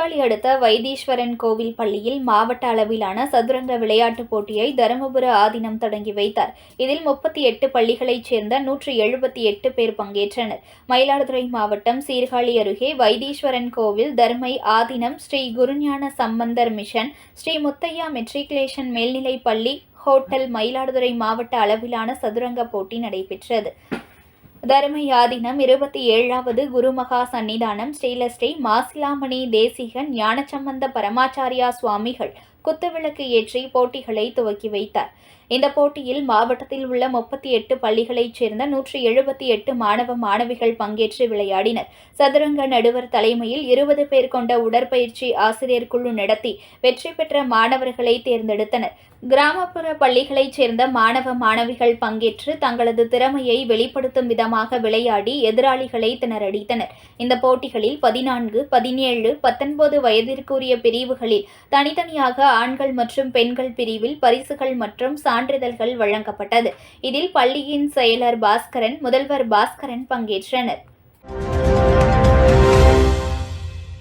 சீர்காழி அடுத்த வைத்தீஸ்வரன் கோவில் பள்ளியில் மாவட்ட அளவிலான சதுரங்க விளையாட்டுப் போட்டியை தருமபுர ஆதீனம் தொடங்கி வைத்தார். இதில் 38 பள்ளிகளைச் சேர்ந்த 178 பேர் பங்கேற்றனர். மயிலாடுதுறை மாவட்டம் சீர்காழி அருகே வைத்தீஸ்வரன் கோவில் தர்மை ஆதீனம் ஸ்ரீ குருஞான சம்பந்தர் மிஷன் ஸ்ரீ முத்தையா மெட்ரிகுலேஷன் மேல்நிலைப் பள்ளி ஹோட்டல் மயிலாடுதுறை மாவட்ட அளவிலான சதுரங்க போட்டி நடைபெற்றது. தர்மை ஆதீனம் 27வது குருமகா சன்னிதானம் ஸ்ரீலஸ்ரீ மாசிலாமணி தேசிகன் ஞானசம்பந்த பரமாச்சாரியா சுவாமிகள் குத்துவிளக்கு ஏற்றி போட்டிகளை துவக்கி வைத்தார். இந்த போட்டியில் மாவட்டத்தில் உள்ள 38 பள்ளிகளைச் சேர்ந்த 178 மாணவ மாணவிகள் பங்கேற்று விளையாடினர். சதுரங்க நடுவர் தலைமையில் 20 பேர் கொண்ட உடற்பயிற்சி ஆசிரியர் குழு நடத்தி வெற்றி பெற்ற மாணவர்களை தேர்ந்தெடுத்தனர். கிராமப்புற பள்ளிகளைச் சேர்ந்த மாணவ மாணவிகள் பங்கேற்று தங்களது திறமையை வெளிப்படுத்தும் விதமாக விளையாடி எதிராளிகளை திணறடித்தனர். இந்த போட்டிகளில் 14, 17, 19 வயதிற்குரிய பிரிவுகளில் தனித்தனியாக ஆண்கள் மற்றும் பெண்கள் பிரிவில் பரிசுகள் மற்றும் சான்றிதழ்கள் வழங்கப்பட்டது. இதில் பள்ளியின் செயலர் பாஸ்கரன், முதல்வர் பாஸ்கரன் பங்கேற்றனர்.